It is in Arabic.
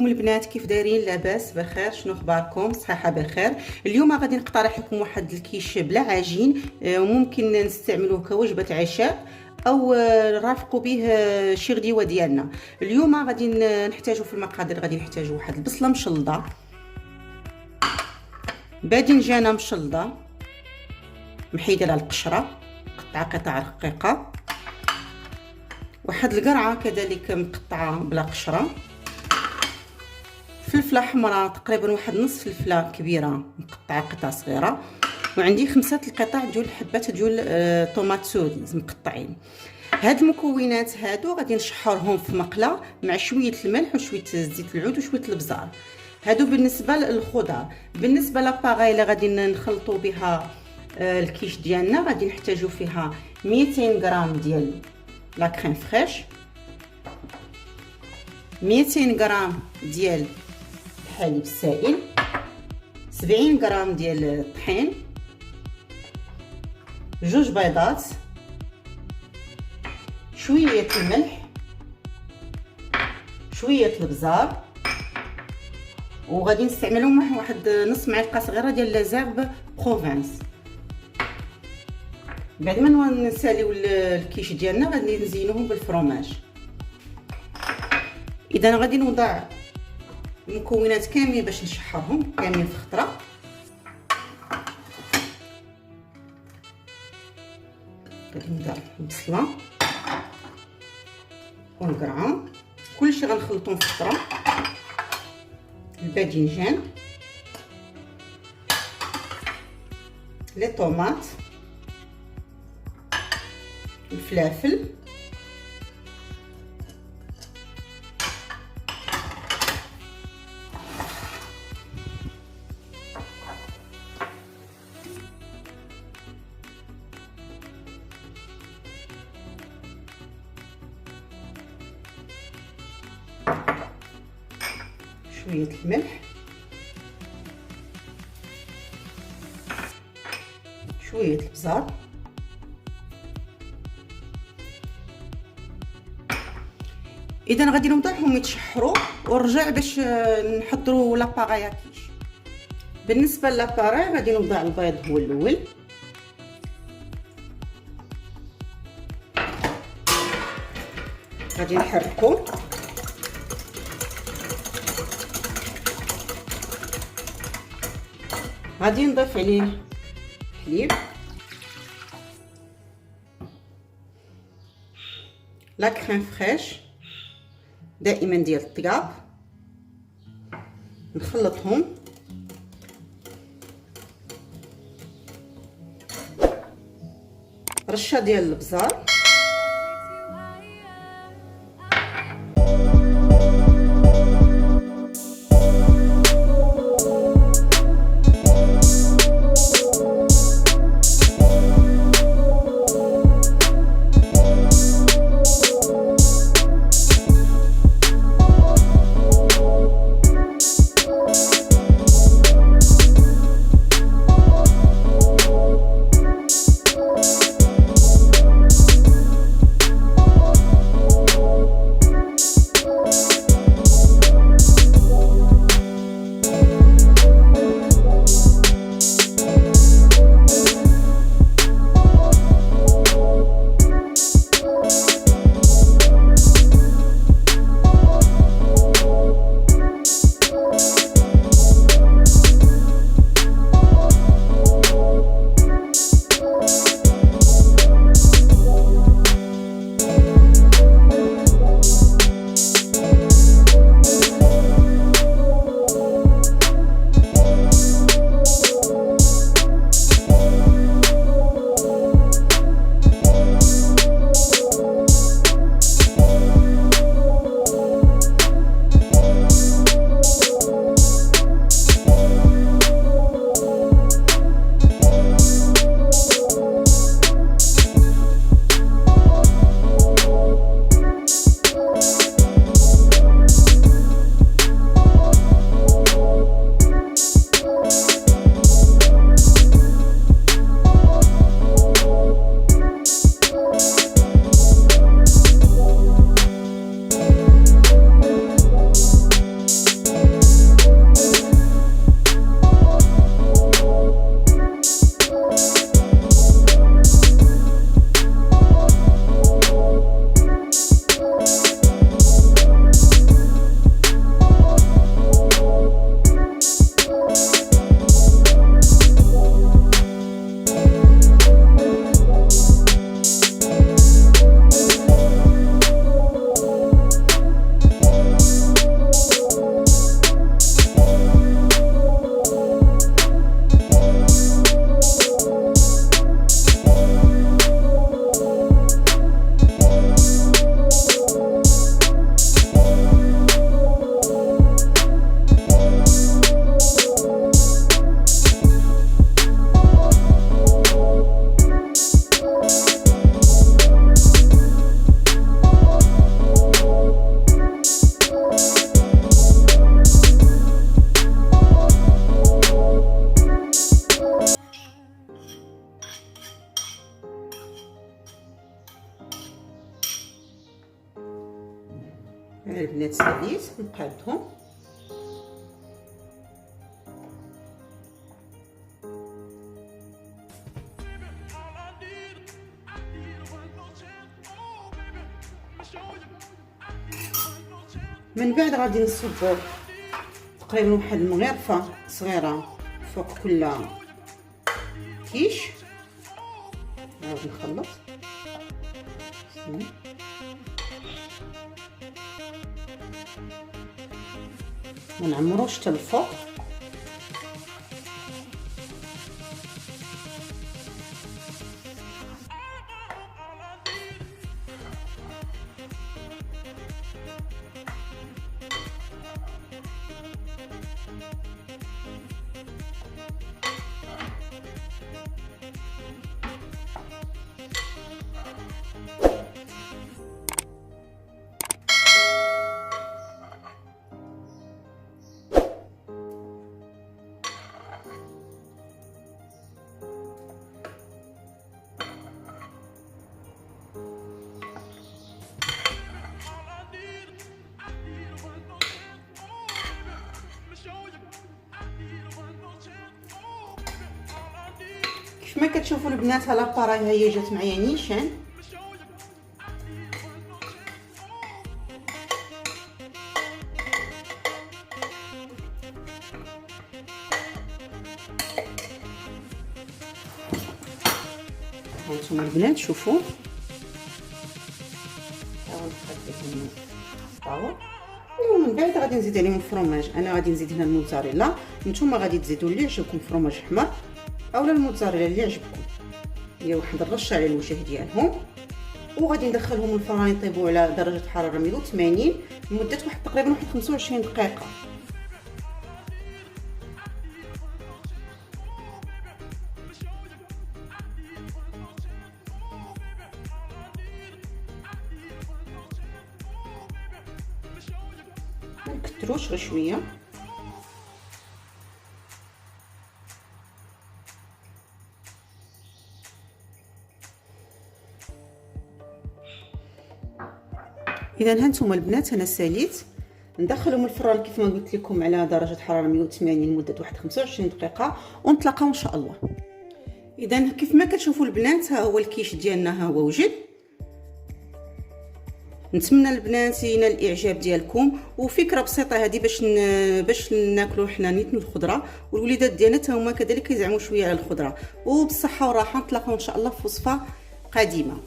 ازيكم البنات، كيف دايرين؟ لاباس بخير؟ شنو اخباركم؟ صحيحه بخير. اليوم غادي نقترح لكم واحد الكيش بلا عجين، وممكن نستعملوه كوجبه عشاء او نرافقوا به شي غديوه ديالنا. اليوم غادي نحتاجوا في المقادير، غادي نحتاجوا واحد البصله مشلضه، باذنجانه مشلضه محيده على القشره مقطعه قطع رقيقه، واحد القرعه كذلك مقطعه بلا قشره، فلفله حمراء تقريبا واحد نص فلفله كبيره مقطعه قطع صغيره، وعندي 5 القطع ديال حبات ديال طوماط سوريز مقطعين. هاد المكونات هادو غادي نشحرهم في مقله مع شويه الملح وشويه زيت العود وشويه البزار. هادو بالنسبه للخضار. بالنسبه لاباغاي اللي غادي نخلطوا بها الكيش ديالنا، غادي نحتاجوا فيها 200 غرام ديال لا كريم فريش، 200 غرام ديال الحليب السائل، 70 غرام ديال الطحين، 2 بيضات، شويه الملح، شويه البزار، وغادي نستعملوا واحد نص معلقه صغيره ديال لازارب بروفانس. بعد ما نساليو الكيش ديالنا غادي نزينوه بالفرomاج. اذا غادي نوضع المكونات كاملين باش نشحرهم كاملين في خطره. غادي نوضع البصله والقرعه، كلشي غنخلطهم في خطره، الباذنجان، لي طوماط، الفلافل، شويه الملح، شويه البزار، اذا غادي نوضعهم يتشحروا ونرجع باش نحضروا لاباغاي كيش. بالنسبه لاباغاي غادي نوضع البيض هو الاول، غادي نحركو، غادي نضيف عليه حليب، لا كريم فريش دائما ديال الطياب، نخلطهم، رشه ديال البزار، البنات ساليت نقادهم. من بعد غادي نصب تقريبا واحد المغرفه صغيره فوق كل كيش. غادي نخلط ما نعمروش حتى الفوق. كما كتشوفوا البنات لاباراي ها هي جات معايا نيشان. هانتوما البنات شوفوا ومن بعد غادي نزيد عليهم الفرماج. انا غادي نزيد هنا الموتزاريلا، نتوما غادي تزيدوا اللي يعجبكم فرماج احمر اولا الموتزاريلا اللي يعجبكم. هي واحد الرشه على الوجه ديالهم، وغادي ندخلهم الفران يطيبوا على درجه حراره 180 لمده واحد تقريبا 25 دقيقه. ما نكثروش غير شويه. اذا هانتوما البنات انا ساليت ندخلهم الفران كيف ما قلت لكم على درجه حراره 180 لمده واحد 25 دقيقه ونطلقوا ان شاء الله. اذا كيف ما كتشوفوا البنات ها هو الكيش ديالنا ها هو وجد. نتمنى البنات ينال الاعجاب ديالكم، وفكره بسيطه هذه باش ناكلوا حنا نيت الخضره، والوليدات ديالنا حتى هما كذلك يزعموا شويه على الخضره. وبالصحه والراحه نتلاقاو ان شاء الله في وصفه قادمه.